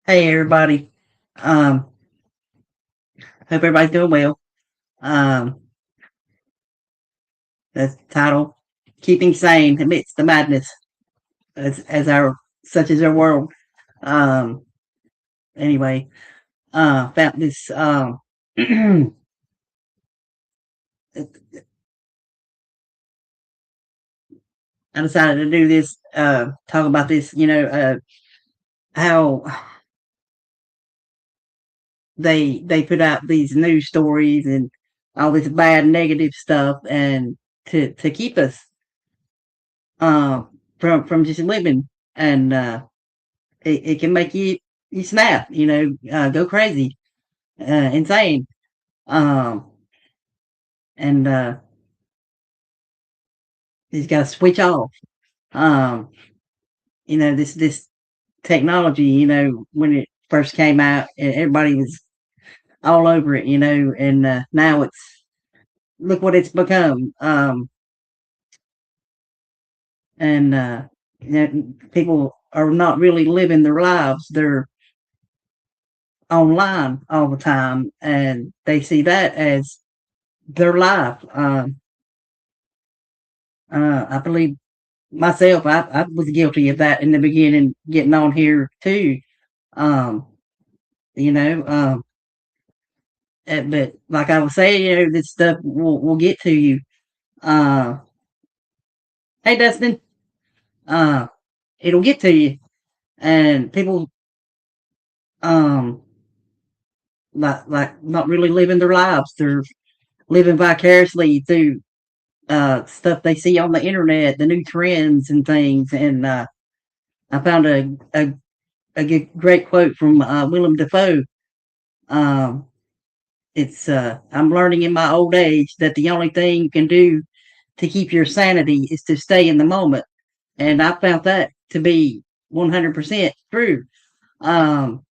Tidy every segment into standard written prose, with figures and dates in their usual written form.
Hey everybody. Um, Hope everybody's doing well. Um, the title, Keeping Sane Amidst the Madness, as our such is our world. Um, anyway, found this I decided to do this, talk about this, how they put out these news stories and all this bad negative stuff and to keep us from just living and it can make you snap, go crazy, insane, um, and you just got to switch off. Um, this technology, when it first came out, everybody was all over it, and now look what it's become. And people are not really living their lives; they're online all the time, and they see that as their life. I believe myself, I was guilty of that in the beginning, getting on here too. Um, you know, um, but like I was saying, this stuff will get to you. Uh, hey, Dustin, uh, it'll get to you, and people, um, like not really living their lives. They're living vicariously through stuff they see on the internet, the new trends and things. And I found a great quote from Willem Dafoe. Um, I'm learning in my old age that the only thing you can do to keep your sanity is to stay in the moment. And I found that to be 100% true. Um,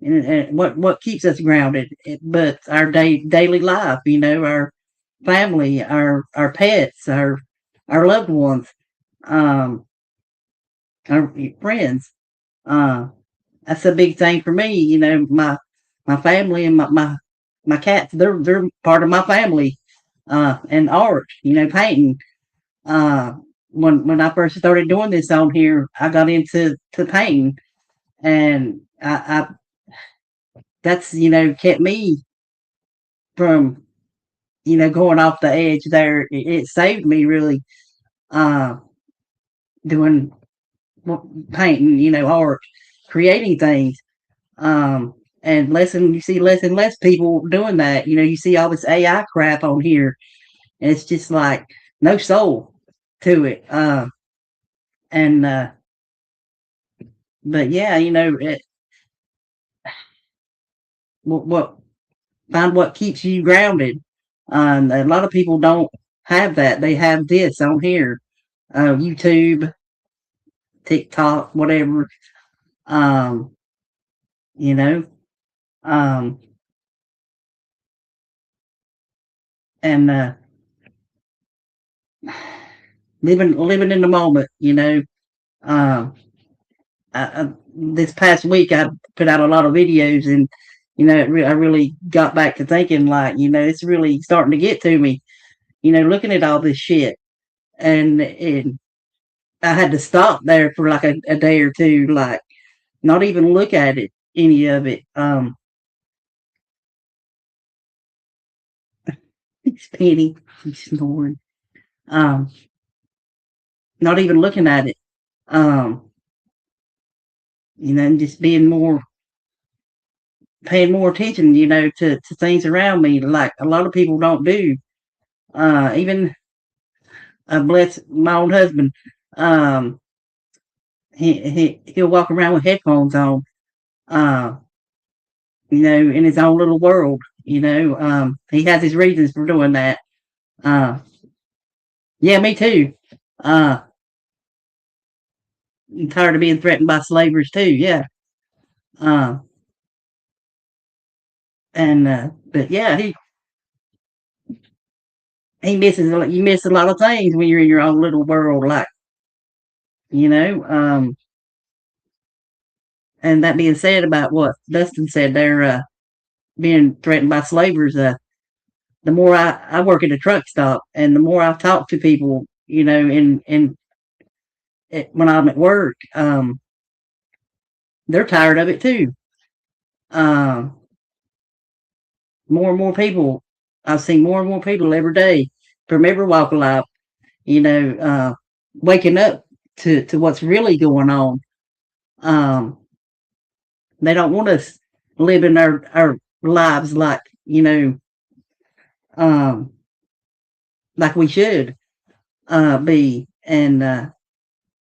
and what keeps us grounded, but our daily life, our family, our pets, our loved ones, um, our friends. Uh, that's a big thing for me. My family and my cats. They're part of my family. And art. Painting. Uh, when I first started doing this on here, I got into painting, and I that's kept me from going off the edge there. It saved me really, uh, doing painting, art, creating things. And you see less and less people doing that. You see all this AI crap on here, and it's just like no soul to it. And But yeah, what find what keeps you grounded. A lot of people don't have that. They have this on here, YouTube, TikTok, whatever. Um, you know, um, and living in the moment. Um, this past week I put out a lot of videos, and I really got back to thinking, like, it's really starting to get to me. Looking at all this shit, and I had to stop there for like a day or two, like not even look at it, any of it. It's Penny, she's snoring. Um, Not even looking at it. Um, and just paying more attention, to things around me, like a lot of people don't do. Even bless my own husband. Um, he'll walk around with headphones on. Uh, in his own little world. He has his reasons for doing that. Uh, yeah, me too. Uh, I'm tired of being threatened by slavers too. Yeah. Uh, but yeah, he misses. You miss a lot of things when you're in your own little world, like you know. Um, and that being said about what Dustin said, they're being threatened by slavers. The more I work at a truck stop, and the more I talk to people, when I'm at work, they're tired of it too. Uh, more and more people, I've seen more and more people every day from every walk of life, you know, uh, waking up to what's really going on. Um, they don't want us living our lives um, like we should be, and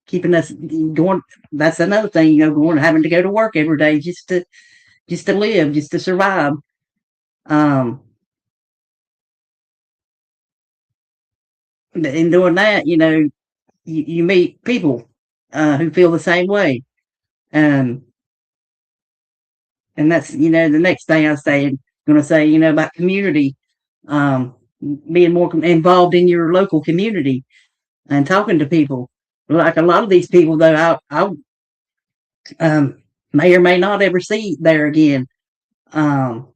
keeping us going. That's another thing, going having to go to work every day just to live, just to survive. Um, in doing that, you meet people who feel the same way, and that's the next thing going to say, about community, um, being more involved in your local community and talking to people. Like a lot of these people, though, I may or may not ever see there again. Um,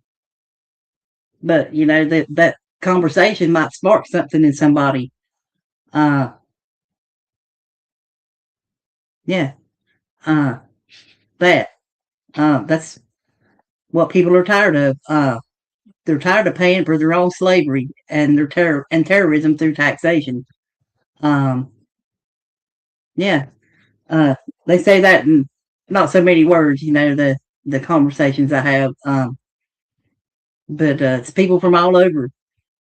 but that conversation might spark something in somebody. Uh, yeah, uh, that that's what people are tired of. They're tired of paying for their own slavery and their terrorism through taxation. Um, yeah, uh, they say that in not so many words. The conversations I have, but it's people from all over,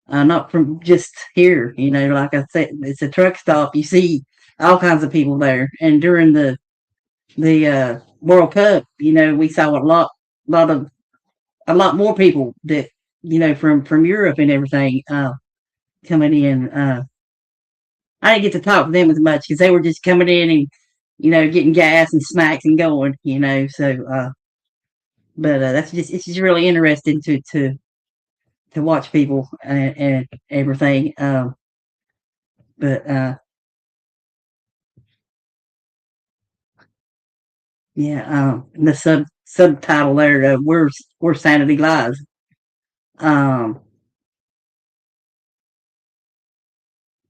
not from just here. Like I said, it's a truck stop. You see all kinds of people there, and during the World Cup, we saw lot of a lot more people that from Europe and everything coming in. I didn't get to talk to them as much because they were just coming in and getting gas and snacks and going. So but that's just it's just really interesting to watch people and everything. But yeah, the subtitle there, where sanity lies. Um,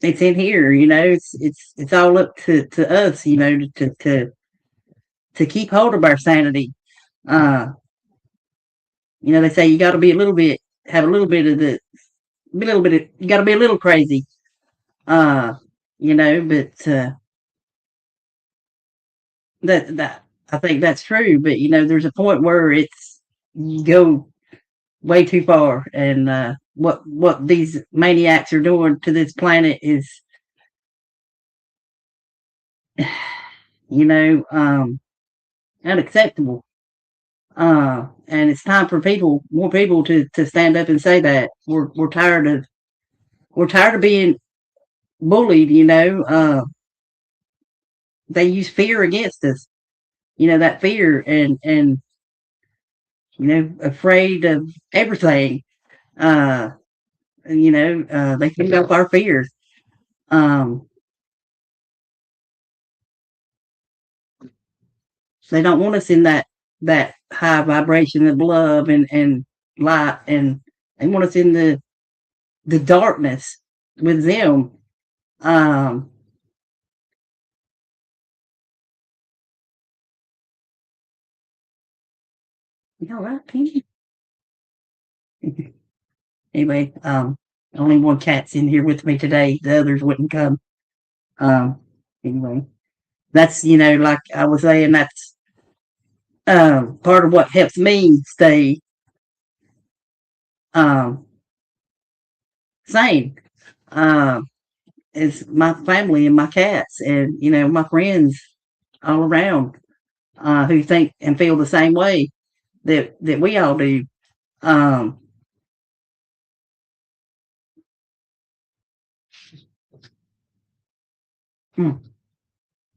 it's in here. It's all up to us. To keep hold of our sanity. Uh, they say you got to be a little bit, have a little bit of a little bit of, you got to be a little crazy. Uh, but that I think that's true. But there's a point where it's you go way too far, and what these maniacs are doing to this planet is, unacceptable. And it's time for more people to stand up and say that we're tired of being bullied. They use fear against us. That fear and afraid of everything. Uh, they feed off our fears. Um, they don't want us in that high vibration of love and light, and they want us in the darkness with them. Um, right, Penny? Anyway, only one cat's in here with me today. The others wouldn't come. Um, anyway, that's like I was saying, that's part of what helps me stay um, sane. Um, is my family and my cats, and my friends all around who think and feel the same way that we all do. Um, hmm.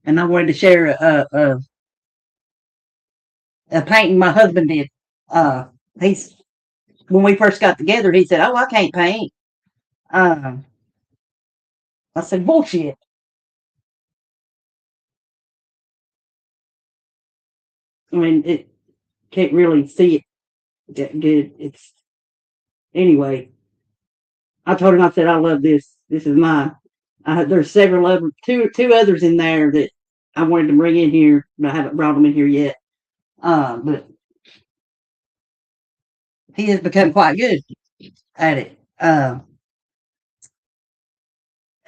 And I wanted to share a painting my husband did. Uh, he's When we first got together, he said, "Oh, I can't paint." Um, I said, "Bullshit." I mean, can't really see it that good. It's anyway. I told him, I said, I love this. This is mine. There's several other two others in there that I wanted to bring in here, but I haven't brought them in here yet. But he has become quite good at it.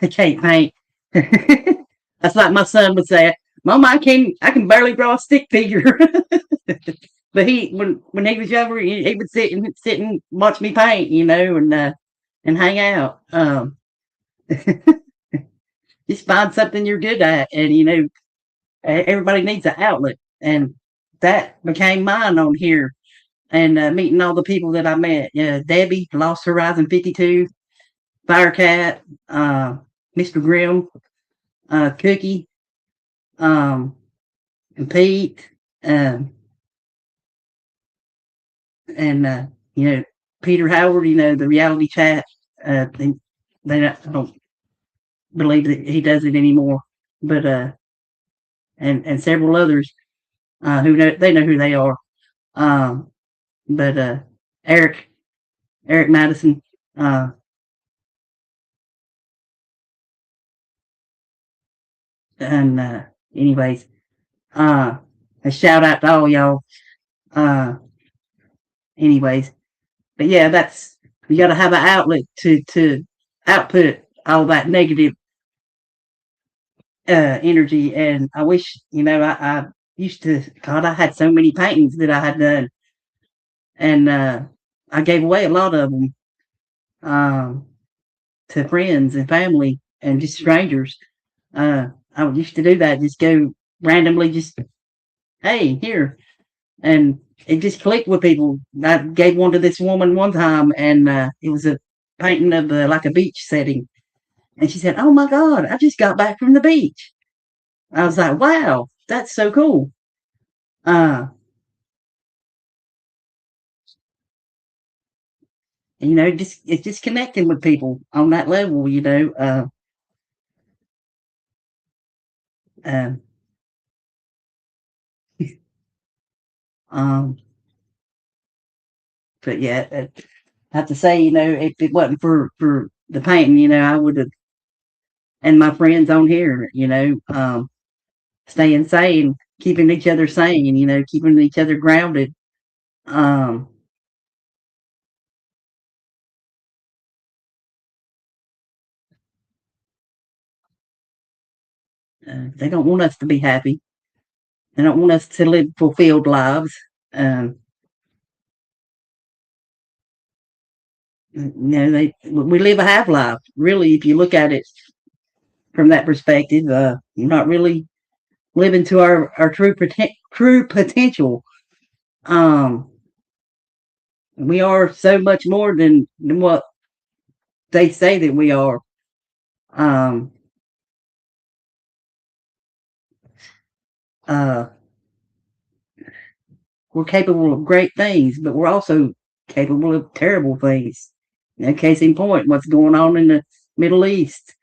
He can't paint. That's like my son would say, "Mama, I can barely draw a stick figure." But when he was younger, he would sit and watch me paint, and hang out. Just find something you're good at, and everybody needs an outlet, and that became mine on here. And meeting all the people that I met, Debbie, Lost Horizon 52, Firecat, Mr. Grimm, Cookie, um, and Pete, um, and Peter Howard, the reality chat. I don't believe that he does it anymore, but and several others who know who they are. Um, but Eric Eric Madison, uh, and anyways, uh, a shout out to all y'all. Uh, anyways, but yeah, that's you got to have an outlet to output all that negative energy. And I wish I used to. God, I had so many paintings that I had done, and I gave away a lot of them um, to friends and family and just strangers. I used to do that. Just go randomly, just hey here, and it just clicked with people. I gave one to this woman one time, and it was a painting of like a beach setting. And she said, "Oh my God, I just got back from the beach." I was like, "Wow, that's so cool." Uh, just it's just connecting with people on that level. Uh, um, but yeah, I have to say, if it wasn't for the painting, I would have, and my friends on here, staying sane, keeping each other sane, keeping each other grounded. Um, they don't want us to be happy. They don't want us to live fulfilled lives. Um, we live a half life. Really, if you look at it from that perspective, you're not really living to our true potential. Um, we are so much more than what they say that we are. Um, uh, we're capable of great things, but we're also capable of terrible things. Case in point, what's going on in the Middle East?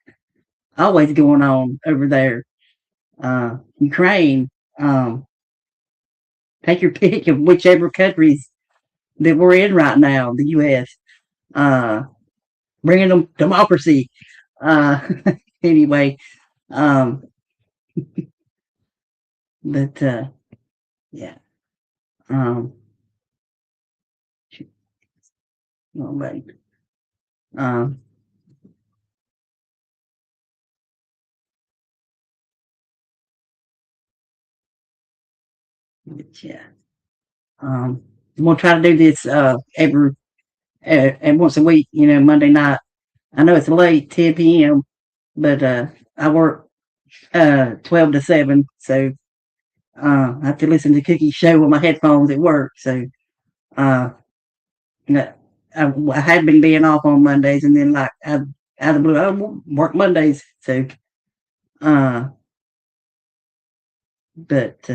Always going on over there. Ukraine. Take your pick of whichever countries that we're in right now. The U.S. Uh, bringing them democracy. Uh, anyway, um, but yeah. Um, all right. Um, but yeah. I'm gonna try to do this every and once a week. Monday night. I know it's late, 10 p.m., but I work 12 to 7, so I have to listen to Cookie's show with my headphones at work. So uh, I had been being off on Mondays, and then like out of the blue, I work Mondays. So, uh, but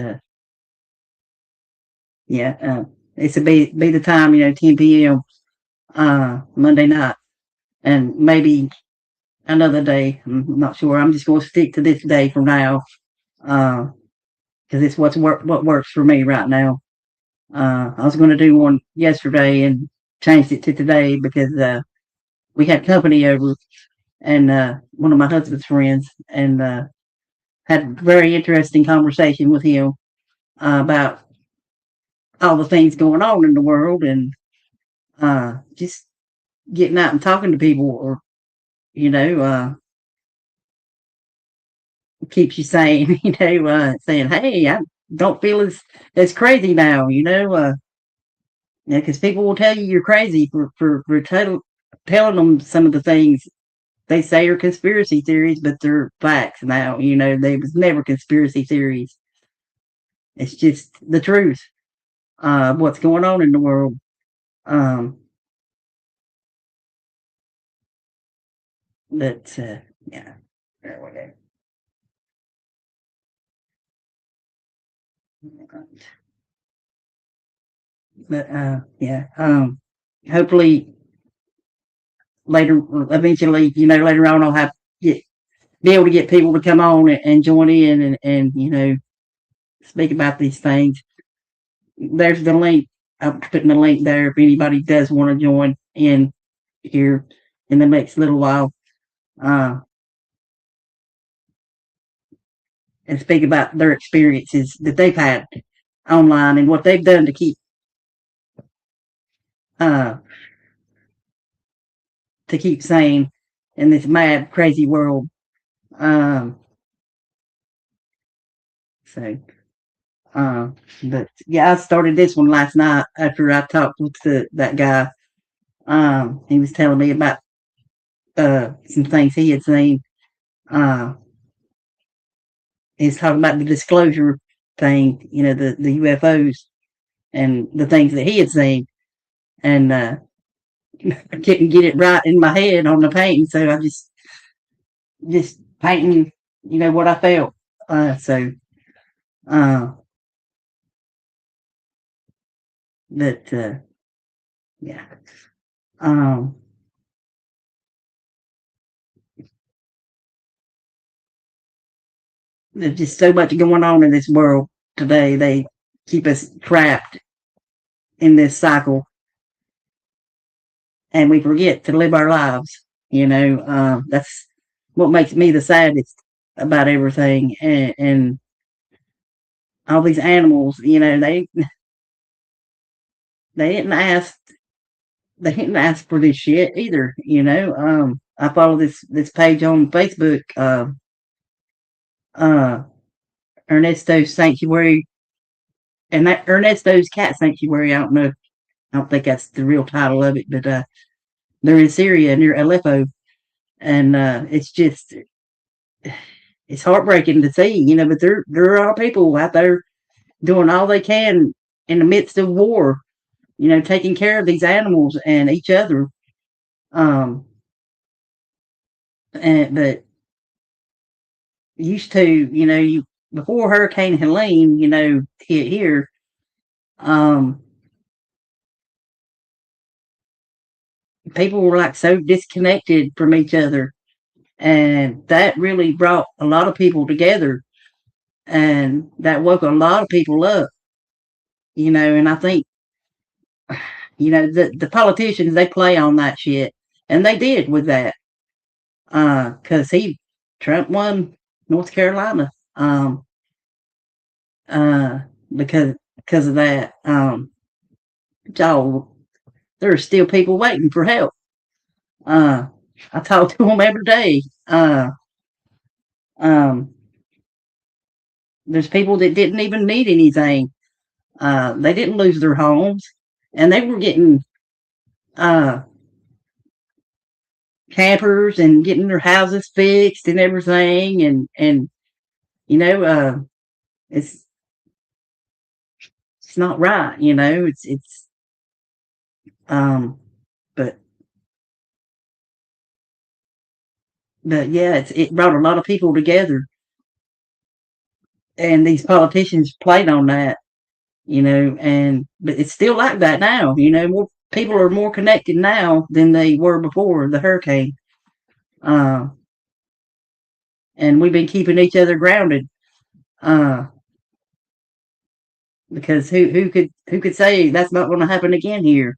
yeah, it's a be the time, 10 p.m. Monday night, and maybe another day. I'm not sure. I'm just going to stick to this day for now, because it's what works for me right now. I was going to do one yesterday and changed it to today because we had company over and one of my husband's friends and had a very interesting conversation with him about all the things going on in the world and just getting out and talking to people or you know keeps you sane. Saying, "Hey, I don't feel as crazy now." Yeah, because people will tell you you're crazy for telling them some of the things they say are conspiracy theories, but they're facts now. They was never conspiracy theories. It's just the truth of what's going on in the world. Um, but yeah, there we go. But yeah, hopefully later, eventually, later on, I'll have get be able to get people to come on and join in and speak about these things. There's the link. I'm putting the link there if anybody does want to join in here in the next little while uh, and speak about their experiences that they've had online and what they've done to uh, keep sane in this mad, crazy world. Um, so, uh, but yeah, I started this one last night after I talked with that guy. He was telling me about some things he had seen. Uh, he's talking about the disclosure thing, the UFOs and the things that he had seen. And I couldn't get it right in my head on the painting, so I just painting, what I felt. So, uh, but yeah, um, there's just so much going on in this world today. They keep us trapped in this cycle, and we forget to live our lives. That's what makes me the saddest about everything, and all these animals. They didn't ask for this shit either. I follow this page on Facebook, uh, Ernesto's Sanctuary, and that Ernesto's Cat Sanctuary. I don't know. I don't think that's the real title of it, but they're in Syria near Aleppo, and it's heartbreaking to see. But there are people out there doing all they can in the midst of war. Taking care of these animals and each other. Um, but used to, before Hurricane Helene, hit here, um, people were like so disconnected from each other, and that really brought a lot of people together, and that woke a lot of people up, and I think, the politicians they play on that shit, and they did with that, because Trump won North Carolina, uh, because of that, y'all, there are still people waiting for help. Uh, I talk to them every day. Um, there's people that didn't even need anything. They didn't lose their homes, and they were getting uh, campers and getting their houses fixed and everything. And you know, uh, it's it's not right. It's um, but yeah, it brought a lot of people together, and these politicians played on that. And but it's still like that now. More people are more connected now than they were before the hurricane. Uh, and we've been keeping each other grounded. Uh, because who could say that's not going to happen again here?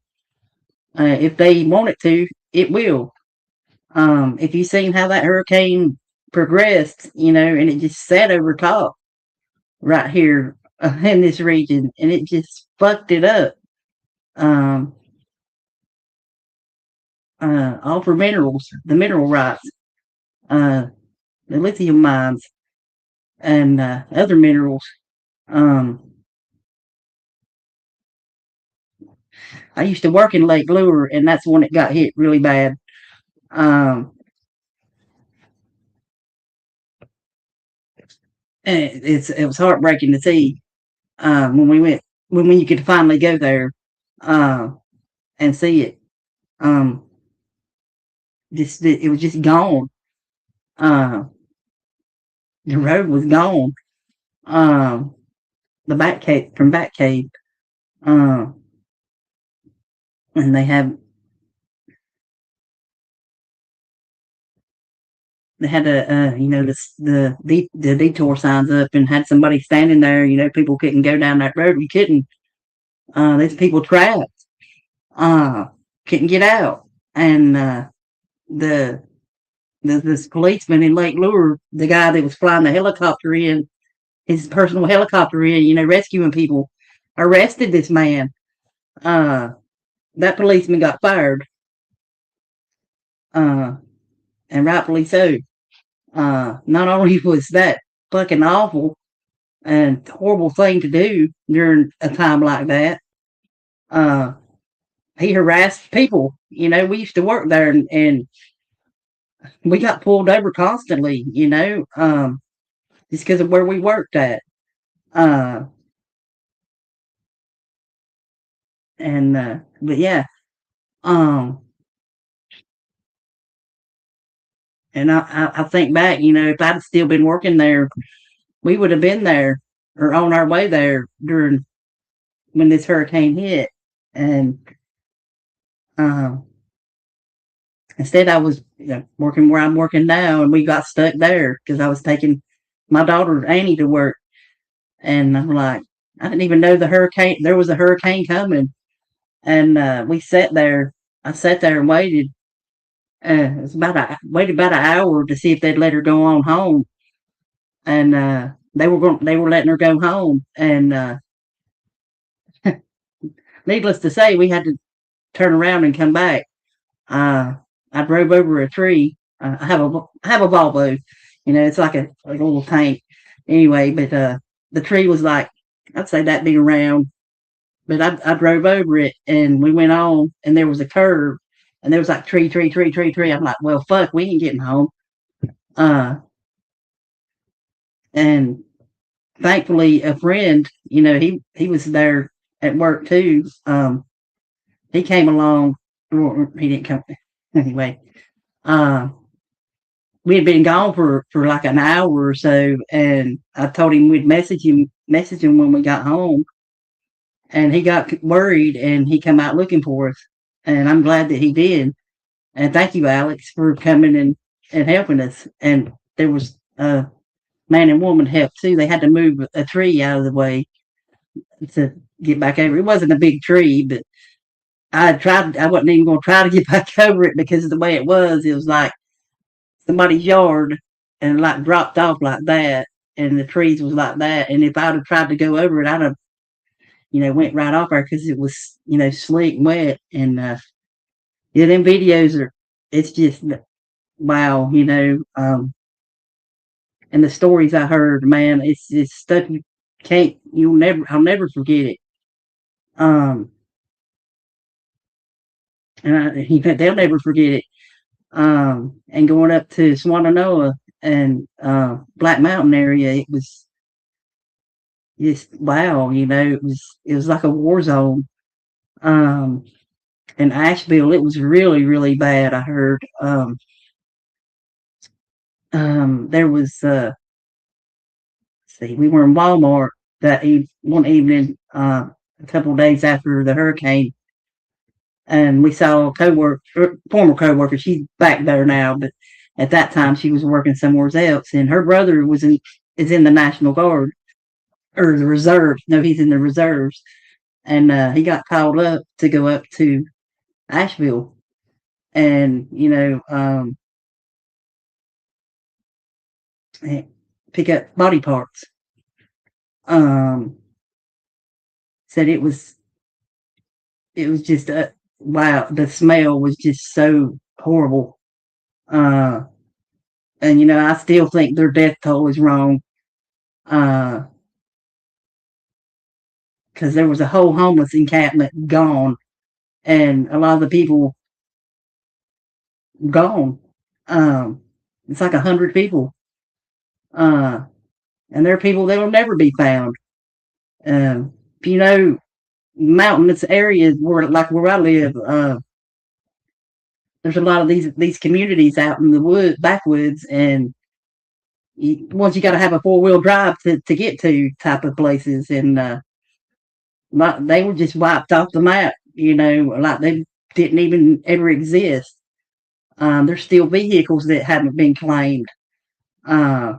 If they want it to, it will. If you seen how that hurricane progressed, and it just sat over top right here in this region, and it just fucked it up. Um, all for minerals, the mineral rights, uh, the lithium mines, and other minerals. Um, I used to work in Lake Lure, and that's when it got hit really bad. Um, and it was heartbreaking to see when we went when you could finally go there uh, and see it. Um, just it was just gone. Uh, the road was gone. Um, the back cave from back cave, uh, and they had the detour signs up and had somebody standing there. People couldn't go down that road. We couldn't. There's people trapped. Uh, couldn't get out, and the this policeman in Lake Lure, the guy that was flying the helicopter in, his personal helicopter in, rescuing people, arrested this man. Uh, that policeman got fired, uh, and rightfully so. Not only was that fucking awful and horrible thing to do during a time like that, uh, he harassed people. We used to work there, and we got pulled over constantly. Just because of where we worked at. Uh, but yeah, um, and I think back, if I'd still been working there, we would have been there or on our way there during when this hurricane hit. And um, instead, I was working where I'm working now, and we got stuck there because I was taking my daughter Annie to work, and I'm like, I didn't even know there was a hurricane coming, and we sat there. I sat there and waited. It's waited about an hour to see if they'd let her go on home, and they were letting her go home, and needless to say, we had to turn around and come back. Uh, I drove over a tree. I have a Volvo, it's like a little tank. Anyway, but the tree was like, I'd say that big around, but I drove over it, and we went on, and there was a curve, and there was like tree, tree, tree, tree, tree. I'm like, well, fuck, we ain't getting home. Uh, and thankfully, a friend, he was there at work too. He came along. Or he didn't come anyway. Uh, we had been gone for like an hour or so, and I told him we'd message him when we got home, and he got worried, and he come out looking for us, and I'm glad that he did. And thank you, Alex, for coming and helping us. And there was man and woman help too. They had to move a tree out of the way to get back over. It wasn't a big tree, but I wasn't even going to try to get back over it because of the way it was. It was like somebody's yard and like dropped off like that. And the trees was like that. And if I'd have tried to go over it, I'd have, went right off there because it was, slick and wet. And yeah, them videos it's just wow, and the stories I heard, man, it's stuff I'll never forget it. Um, they'll never forget it. And going up to Swannanoa and Black Mountain area, it was just wow, it was like a war zone. Um, in Asheville, it was really, really bad. I heard. There was see, we were in Walmart one evening, a couple of days after the hurricane, and we saw former coworker. She's back there now, but at that time she was working somewhere else, and her brother is in the National Guard, or the reserves. No, he's in the reserves, and he got called up to go up to Asheville, and pick up body parts. Um, Said it was just wow. The smell was just so horrible. Uh, and I still think their death toll is wrong. Because there was a whole homeless encampment gone, and a lot of the people gone. Um, it's like 100 people, uh, and there are people that will never be found. If mountainous areas where I live, there's a lot of these communities out in the backwoods, and once you got to have a 4-wheel drive to get to type of places, and they were just wiped off the map. Like they didn't even ever exist. There's still vehicles that haven't been claimed. Uh,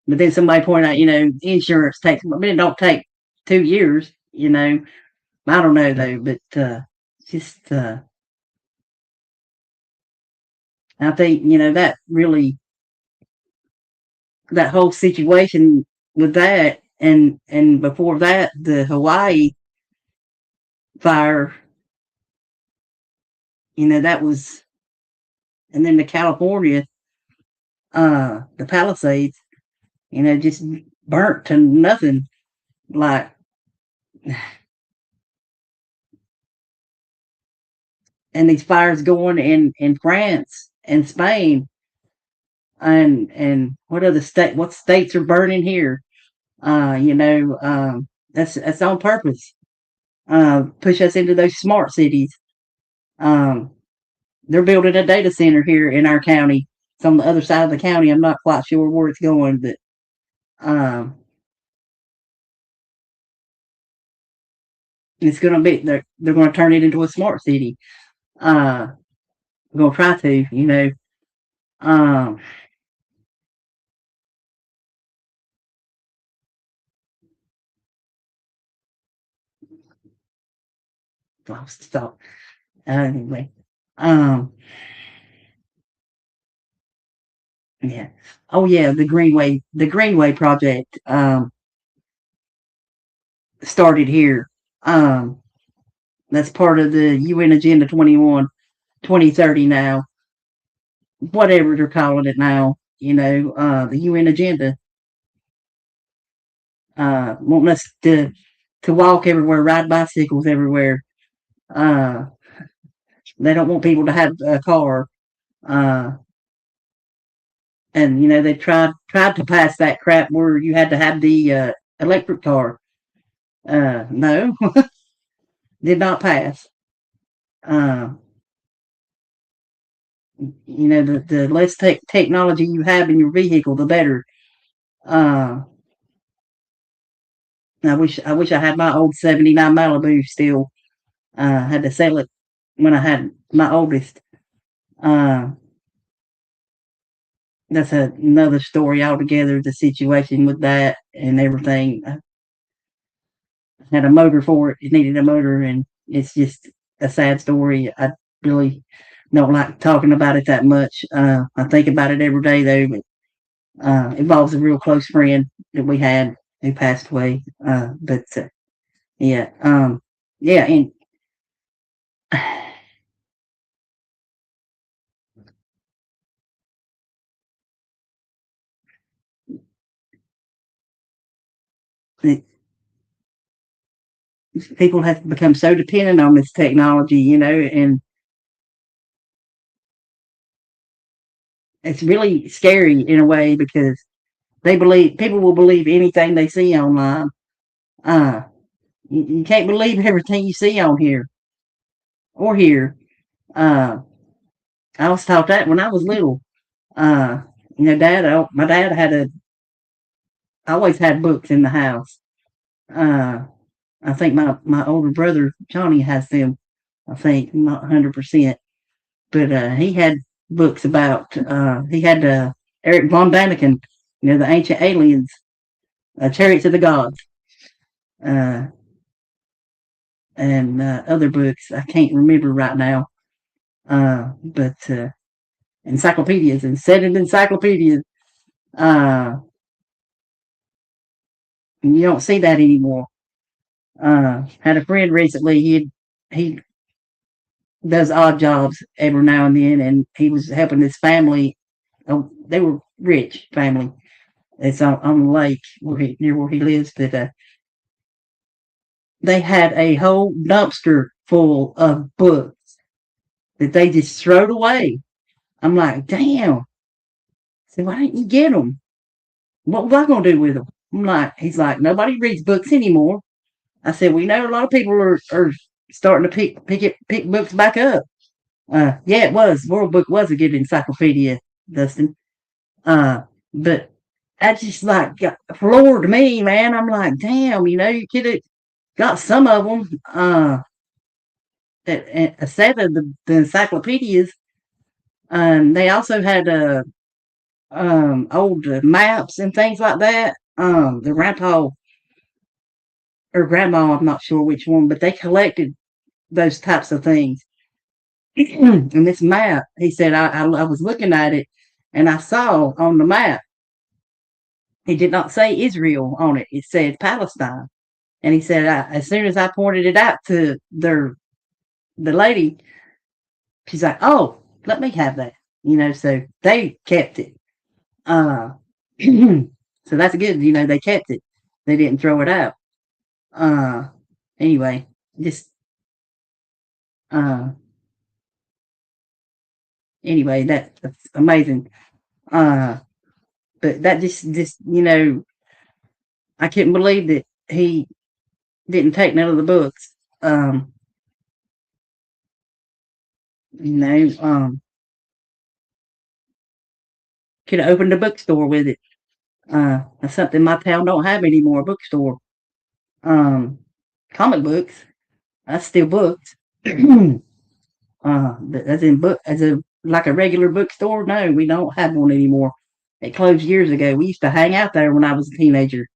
but then somebody pointed out, insurance takes, but it don't take 2 years. I don't know though, but just I think that really, that whole situation with that, and before that the Hawaii fire, that was, and then the California, the Palisades, just burnt to nothing. Like, and these fires going in France and Spain, and what states are burning here. That's on purpose. Push us into those smart cities. Um, they're building a data center here in our county. It's on the other side of the county. I'm not quite sure where it's going, but um, it's going to be, they're going to turn it into a smart city. We're going to try to, um, lost thought. Anyway, um, yeah. Oh yeah, the Greenway project started here. Um, that's part of the UN Agenda 2030 now. Whatever they're calling it now, the UN Agenda, wanting us to walk everywhere, ride bicycles everywhere. Uh, they don't want people to have a car. Uh, and they tried to pass that crap where you had to have the electric car. No, did not pass. Uh, the less technology you have in your vehicle, the better. Uh, I wish I had my old '79 Malibu still. Had to sell it when I had my oldest. Uh, that's another story altogether. The situation with that and everything. I had a motor for it. It needed a motor, and it's just a sad story. I really don't like talking about it that much. I think about it every day though. But involves a real close friend that we had who passed away. But yeah, yeah, and it, people have become so dependent on this technology, and it's really scary in a way because people will believe anything they see online. Uh, you can't believe everything you see on here or hear. Uh, I was taught that when I was little. Uh, my dad always had books in the house. Uh, I think my older brother Johnny has them. I think not 100%, but he had books about. He had Eric von Daniken, the ancient aliens, Chariots of the Gods. uh, and other books I can't remember right now. But encyclopedias and setting encyclopedias. Uh, you don't see that anymore. Had a friend recently. He does odd jobs every now and then, and he was helping his family. They were rich family. It's on the lake near where he lives, but they had a whole dumpster full of books that they just throwed away. I'm like, damn. So why didn't you get them? What was I gonna do with them? He's like, nobody reads books anymore. I said, we know a lot of people are starting to pick books back up. Yeah, it was. World Book was a good encyclopedia, Dustin. But that just like got floored me, man. I'm like, damn, you could have got some of them. A set of the encyclopedias. They also had old maps and things like that. The grandpa or grandma, I'm not sure which one, but they collected those types of things. And this map, he said, I was looking at it and I saw on the map, it did not say Israel on it. It said Palestine. And he said, as soon as I pointed it out to the lady, she's like, oh, let me have that. So they kept it. Uh, so that's good. They kept it. They didn't throw it out. Uh, anyway, just, uh, anyway, that's amazing. Uh, but that I couldn't believe that he didn't take none of the books. Um, you know, um, could have opened a bookstore with it. That's something my town don't have anymore. A bookstore. Um, comic books. That's still books. As in book, as a like a regular bookstore. No, we don't have one anymore. It closed years ago. We used to hang out there when I was a teenager,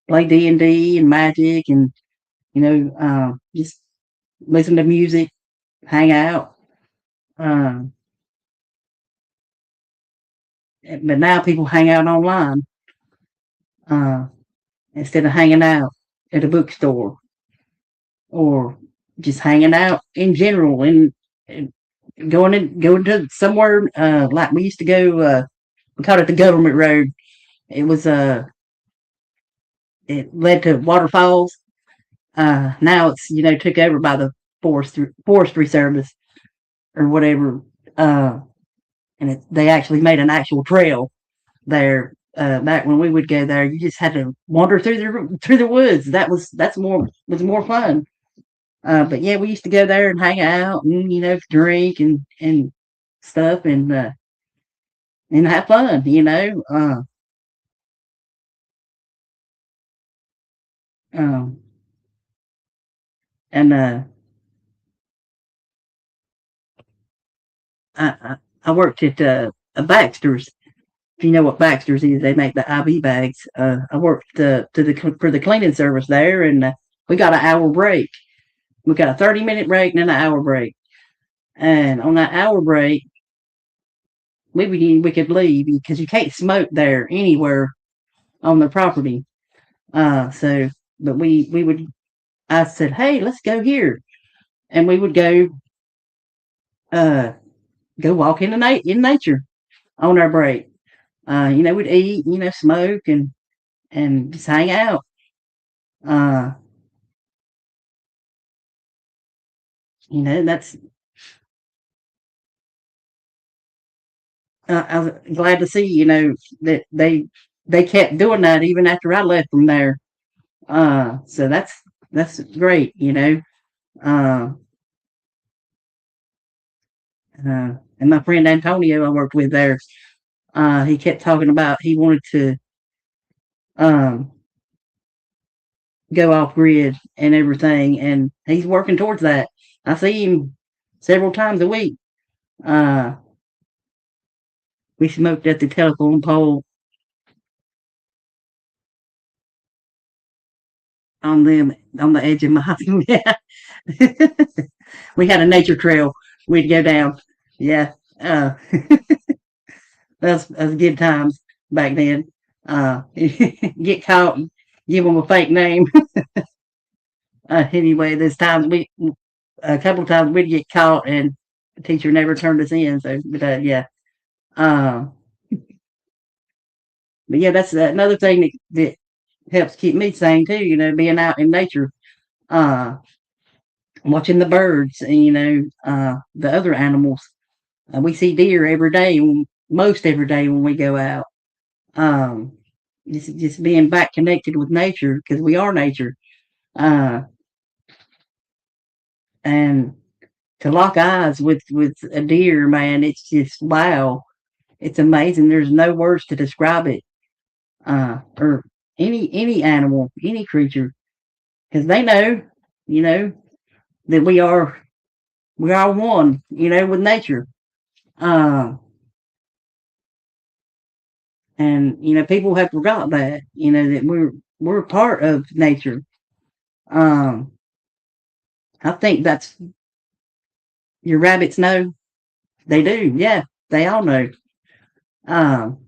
play D&D and Magic, and just listen to music, hang out. Um, but now people hang out online uh, instead of hanging out at a bookstore or just hanging out in general and going to somewhere like we used to go. We called it the government road. It was it led to waterfalls. Now it's took over by the forestry service or whatever. And they actually made an actual trail there. Back when we would go there, you just had to wander through the woods. That's more fun. But yeah, we used to go there and hang out and drink and stuff and have fun. Um, and I worked at a Baxter's. If you know what Baxter's is, they make the IV bags. I worked for the cleaning service there, and we got an hour break. We got a 30-minute break and then an hour break. And on that hour break, we could leave because you can't smoke there anywhere on the property. So, but we would. I said, hey, let's go here, and we would uh go walk in nature on our break. We'd eat, smoke and just hang out. Uh, that's I was glad to see, that they kept doing that even after I left from there. So that's great, Uh, and my friend Antonio I worked with there, he kept talking about he wanted to um, go off grid and everything, and he's working towards that. I see him several times a week. Uh, we smoked at the telephone pole. on them on the edge of my yeah. We had a nature trail we'd go down. Yeah. That's good times back then. Get caught, give them a fake name. Anyway, there's times we a couple times we'd get caught and the teacher never turned us in. So, but yeah. Uh, but yeah, that's another thing that helps keep me sane too. Being out in nature, uh, watching the birds, and the other animals. We see deer every day, most every day when we go out. Um, just being back connected with nature because we are nature. Uh, and to lock eyes with a deer, man, it's just wow. It's amazing. There's no words to describe it. Or any animal, any creature, because they know, you know, that we are one, with nature. Uh, and people have forgot that, that we're part of nature. Um, I think that's your rabbits know. They do, yeah, they all know. Um,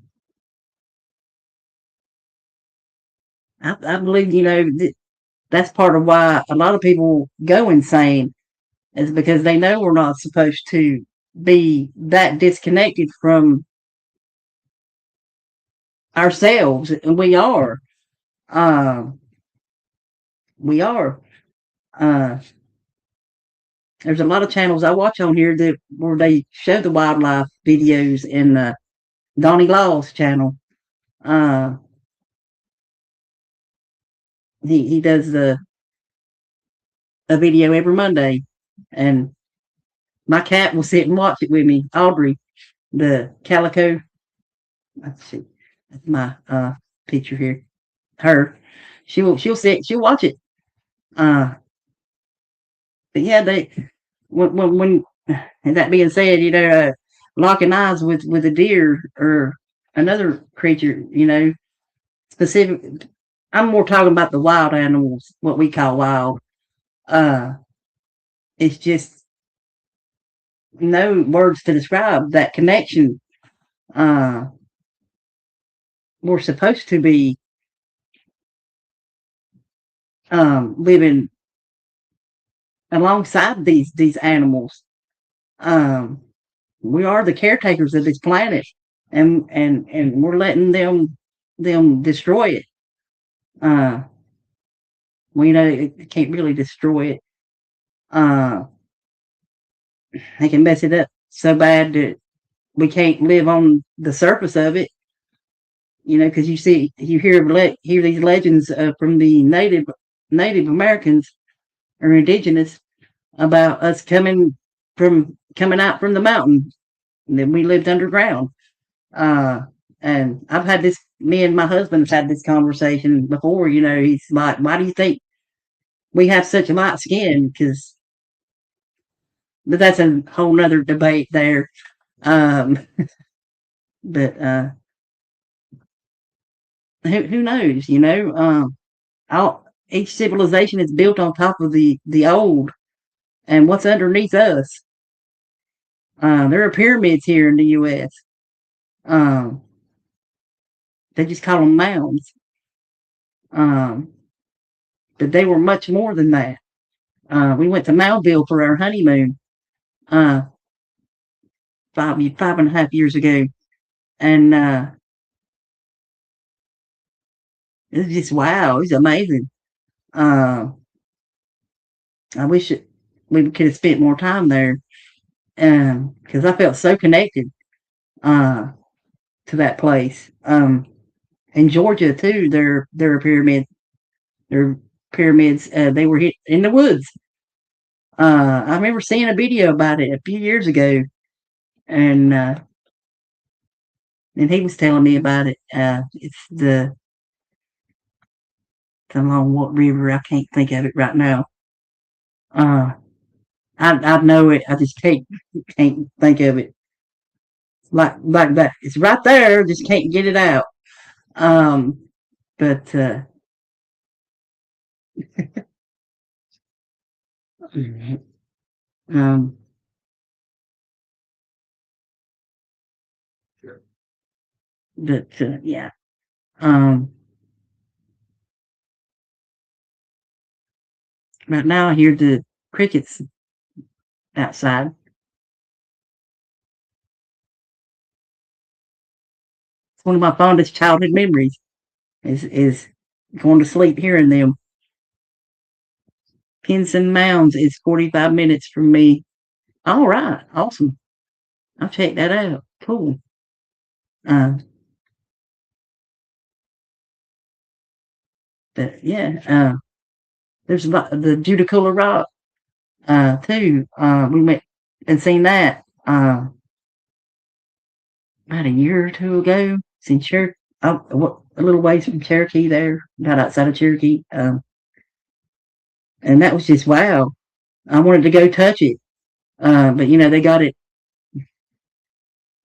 I believe that's part of why a lot of people go insane is because they know we're not supposed to be that disconnected from ourselves, and we are. Um, we are. Uh, there's a lot of channels I watch on here that where they show the wildlife videos in Donnie Law's channel. Uh, he does a video every Monday, and my cat will sit and watch it with me. Audrey, the calico. Let's see, that's my picture here. Her, she'll sit, she'll watch it. Uh, but yeah, when and that being said, locking eyes with a deer or another creature, specific. I'm more talking about the wild animals, what we call wild. Uh, it's just no words to describe that connection. Uh, we're supposed to be living alongside these animals. Um, we are the caretakers of this planet, and we're letting them destroy it. Uh, we know it can't really destroy it. Uh, they can mess it up so bad that we can't live on the surface of it. Because you hear these legends from the Native Americans or indigenous about us coming out from the mountain, and then we lived underground. Uh, and I've had this. Me and my husband have had this conversation before. He's like, "Why do you think we have such light skin?" But that's a whole nother debate there. Um, but who knows? Each civilization is built on top of the old, and what's underneath us. There are pyramids here in the U.S. Um, they just call them mounds, um, but they were much more than that. We went to Moundville for our honeymoon uh, 5.5 years ago, and it was just wow. It was amazing. Uh, I wish we could have spent more time there, because I felt so connected uh, to that place. In Georgia too, there are pyramids. There are pyramids. They were hit in the woods. I remember seeing a video about it a few years ago, and he was telling me about it. It's the Long Walk River. I can't think of it right now. Uh, I know it. I just can't think of it like that. It's right there. Just can't get it out. Um, but um, but yeah. Um, right now I hear the crickets outside. It's one of my fondest childhood memories. Is going to sleep hearing them. Pinson Mounds is 45 minutes from me. All right, awesome. I'll check that out. Cool. Uh, but yeah, there's the Judiculla Rock too. We went and seen that about a year or two ago. Seen Cherokee, a little ways from Cherokee there, not outside of Cherokee. And that was just wow. I wanted to go touch it, but they got it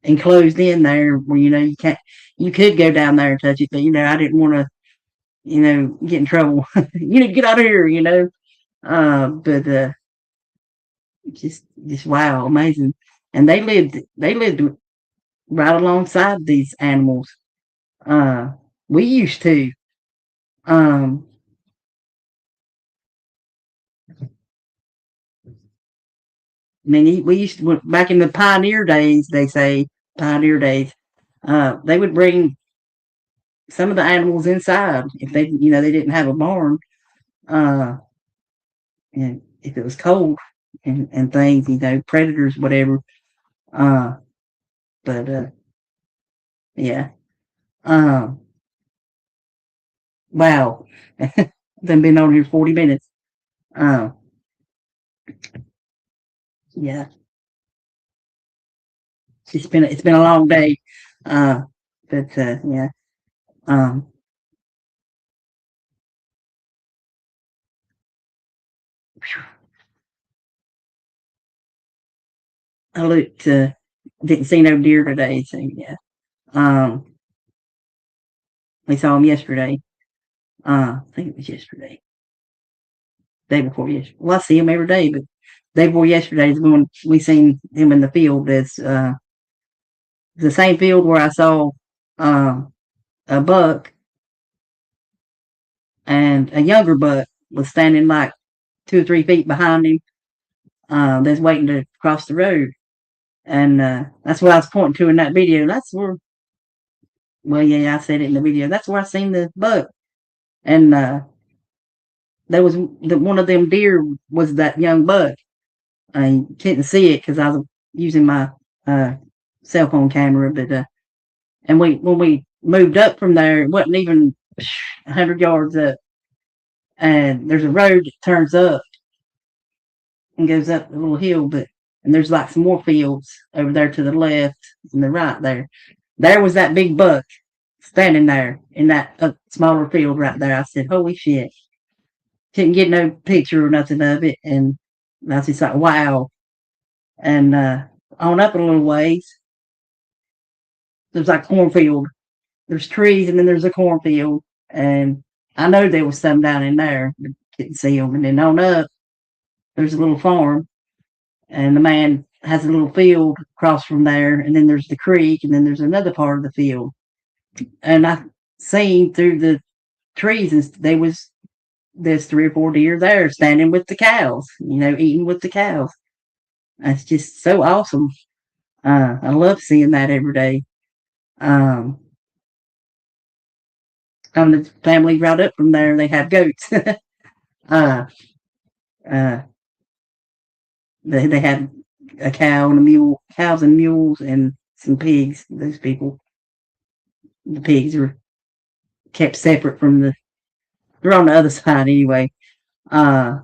enclosed in there where you can't. You could go down there and touch it, but I didn't want to get in trouble. You need to get out of here. But just wow, amazing. And they lived right alongside these animals. Uh, we used to. Um, I mean, we used to back in the pioneer days. They say pioneer days. They would bring some of the animals inside if they didn't have a barn. Uh, and if it was cold and things, predators, whatever. Uh, but yeah. Um, wow. Then been on here 40 minutes. Uh, yeah. It's been a long day. Uh, but yeah. Um, I looked. Didn't see no deer today. So yeah. Um, we saw him yesterday. I think it was yesterday. Day before yesterday. Well, I see him every day, but day before yesterday is when we seen him in the field. It's the same field where I saw uh, a buck, and a younger buck was standing like 2 or 3 feet behind him. That's waiting to cross the road, and that's what I was pointing to in that video. That's where. Well, yeah, I said it in the video. That's where I seen the buck, and there was one of them deer was that young buck. I couldn't see it because I was using my uh, cell phone camera, but and when we moved up from there, it wasn't even 100 yards up, and there's a road that turns up and goes up a little hill, and there's like some more fields over there to the left and the right there. There was that big buck standing there in that smaller field right there. I said, "Holy shit!" Couldn't get no picture or nothing of it, and I was just like, "Wow!" And on up a little ways, there's like cornfield. There's trees, and then there's a cornfield, and I know there was some down in there, but didn't see them. And then on up, there's a little farm, and the man has a little field across from there, and then there's the creek, and then there's another part of the field. And I seen through the trees, and there's 3 or 4 deer there standing with the cows, eating with the cows. That's just so awesome. I love seeing that every day. Um, on the family right up from there, they have goats. uh, uh, they had a cow and a mule, cows and mules, and some pigs. Those people, the pigs are kept separate from the. They're on the other side anyway. Uh,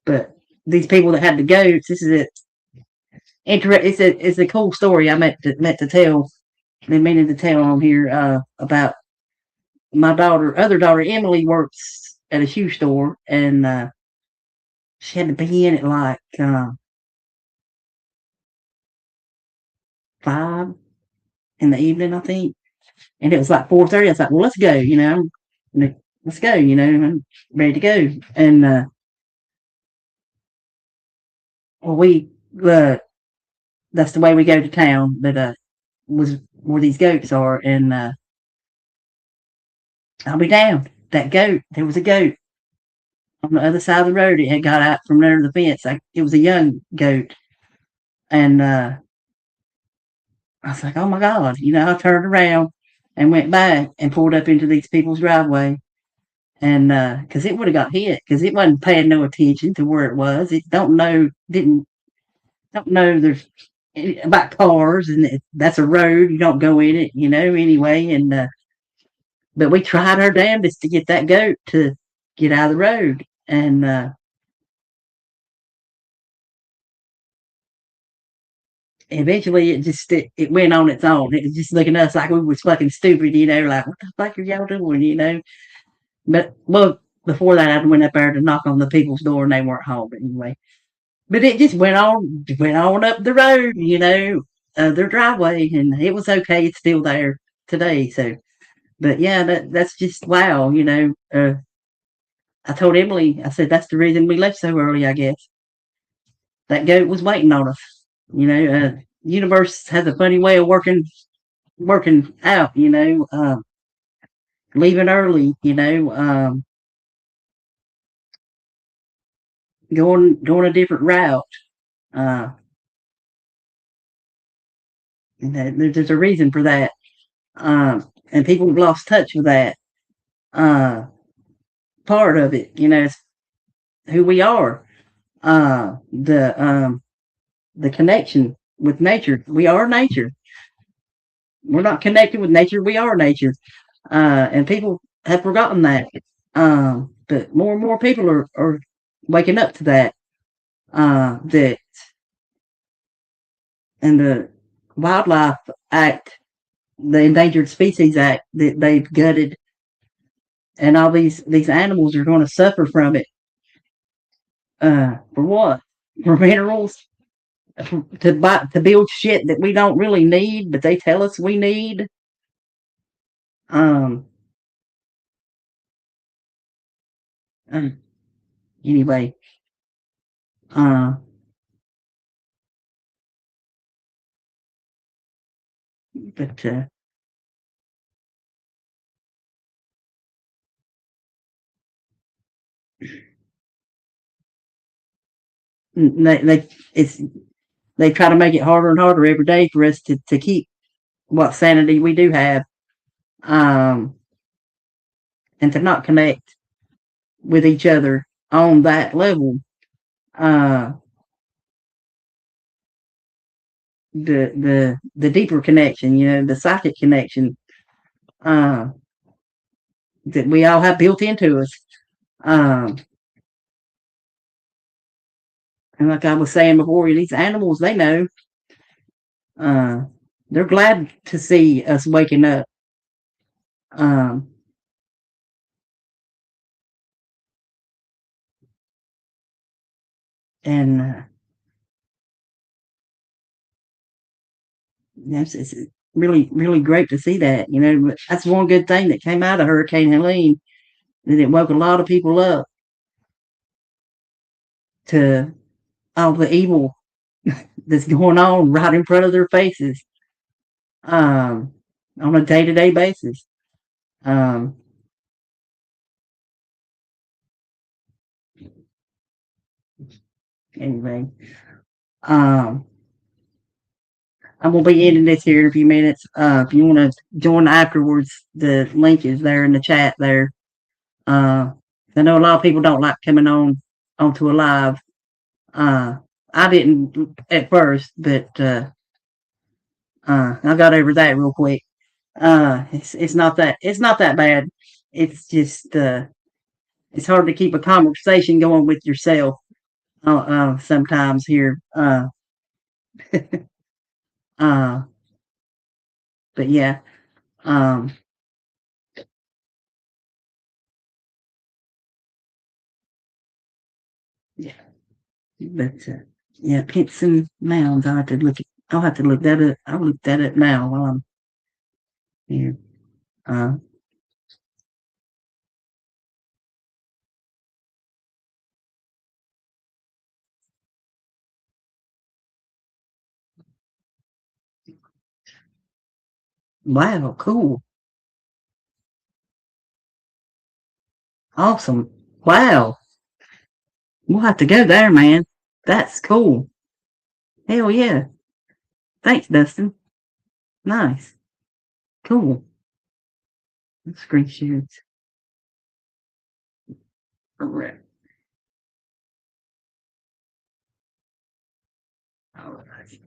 but these people that had the goats, this is it. It's a cool story I meant to tell. Been meaning to tell on here about my other daughter Emily works at a shoe store, and she had to be in at like 5 in the evening, I think, and it was like 4:30. I was like, "Well, let's go," let's go. I'm ready to go. And well, that's the way we go to town. That was where these goats are, and I'll be down. That goat. There was a goat on the other side of the road. It had got out from under the fence. It was a young goat, and I was like, "Oh my god!" I turned around and went back and pulled up into these people's driveway, and because it would have got hit because it wasn't paying no attention to where it was. It don't know there's about cars, and that's a road. You don't go in it, anyway. And but we tried our damnedest to get that goat to get out of the road, and eventually it went on its own. It was just looking at us like we was fucking stupid, like what the fuck are y'all doing. But well, before that, I went up there to knock on the people's door, and they weren't home anyway. But it just went on up the road, their driveway, and it was okay. It's still there today. So, but yeah, that's just wow. I told Emily, I said that's the reason we left so early. I guess that goat was waiting on us. Universe has a funny way of working out. Leaving early. Going a different route. Uh, there's a reason for that. And people have lost touch with that uh, part of it. It's who we are. The connection with nature. We are nature. We're not connected with nature. We are nature. And people have forgotten that. But more and more people are waking up to that. That and the Wildlife Act, the Endangered Species Act that they've gutted, and all these animals are going to suffer from it. For what? For minerals? To build shit that we don't really need, but they tell us we need. Um. uh, anyway. Uh. But it's they try to make it harder and harder every day for us to keep what sanity we do have, um, and to not connect with each other on that level. Uh, the deeper connection, the psychic connection uh, that we all have built into us. Um, and like I was saying before, these animals, they know. Uh, they're glad to see us waking up. Um, and it's really, really great to see that. But that's one good thing that came out of Hurricane Helene, that it woke a lot of people up to all the evil that's going on right in front of their faces, um, on a day to day basis. Um, anyway, um, I'm gonna be ending this here in a few minutes. If you want to join afterwards, the link is there in the chat there. Uh, I know a lot of people don't like coming onto a live. Uh, I didn't at first, but I got over that real quick. It's not that bad. It's just it's hard to keep a conversation going with yourself sometimes here. Uh, but yeah, um, yeah, but yeah, pits and mounds. I'll have to look that up. I'll look that up now while I'm here. Uh, Wow, cool. Awesome. Wow. We'll have to go there, man. That's cool. Hell yeah. Thanks, Dustin. Nice. Cool. Screen shares. Alright. Alright.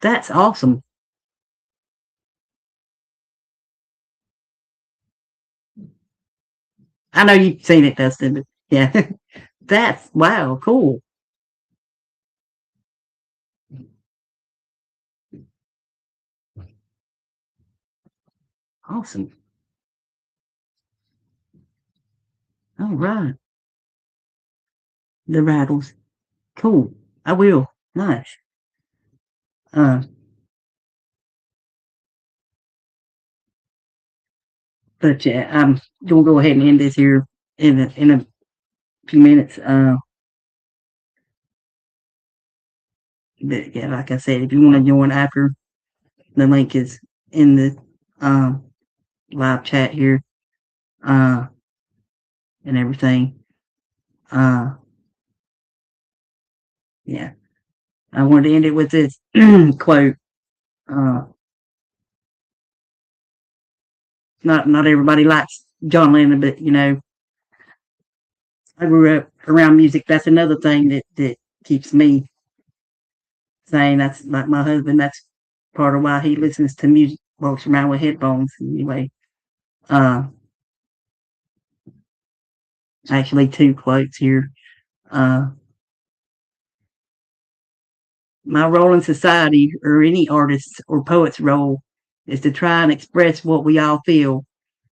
That's awesome. I know you've seen it, Dustin, but yeah. That's wow, cool. Awesome. All right. The rattles. Cool. I will. Nice. Uh, but yeah, I'm gonna go ahead and end this here in a few minutes. But yeah, like I said, if you want to join after, the link is in the um live chat here, uh, and everything. Uh, yeah, I wanted to end it with this quote. Uh, not everybody likes John Lennon, but I grew up around music. That's another thing that keeps me sane. That's like my husband. That's part of why he listens to music, walks around with headphones. Anyway, uh, actually, two quotes here. Uh, my role in society, or any artist's or poet's role, is to try and express what we all feel,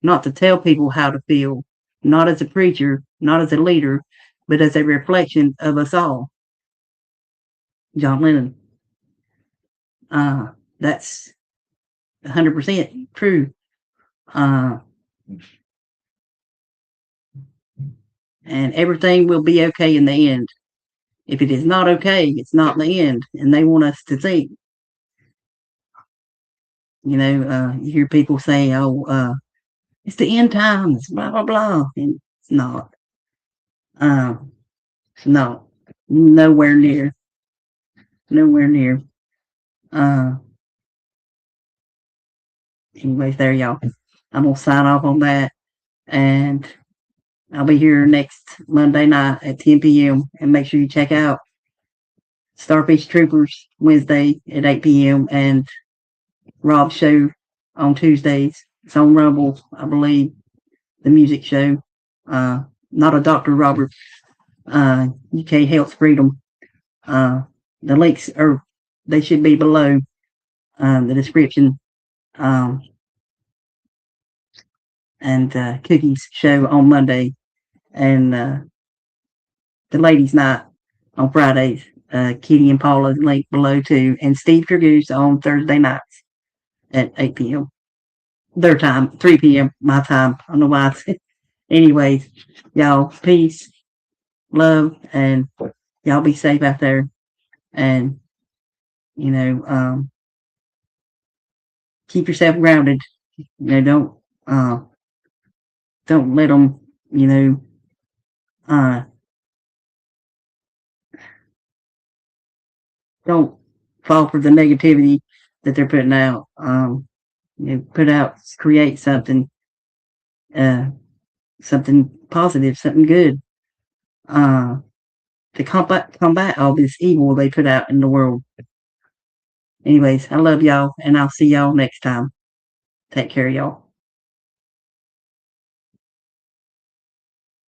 not to tell people how to feel, not as a preacher, not as a leader, but as a reflection of us all. John Lennon. Uh, that's 100% true. Uh, and everything will be okay in the end. If it is not okay, it's not the end. And they want us to think, you hear people say, oh, it's the end times, blah, blah, blah. And it's not. Uh, it's not. Nowhere near. Nowhere near. Uh, anyways, there y'all. I'm going to sign off on that. And I'll be here next Monday night at 10 p.m. And make sure you check out Starfish Troopers Wednesday at 8 p.m. and Rob's show on Tuesdays. It's on Rumble, I believe, the music show. Not a Dr. Robert, UK Health Freedom. Uh, the links are, they should be below the description. Um, and Cookie's show on Monday, and the ladies' night on Fridays. Kitty and Paula link below too, and Steve Dragoose on Thursday nights at 8 p.m. Their time, 3 p.m. my time. I don't know why. Anyways, y'all, peace, love, and y'all be safe out there. And keep yourself grounded. Uh, don't let them, uh, don't fall for the negativity that they're putting out. Put out, create uh, something positive, something good, uh, to combat all this evil they put out in the world. Anyways, I love y'all, and I'll see y'all next time. Take care, y'all.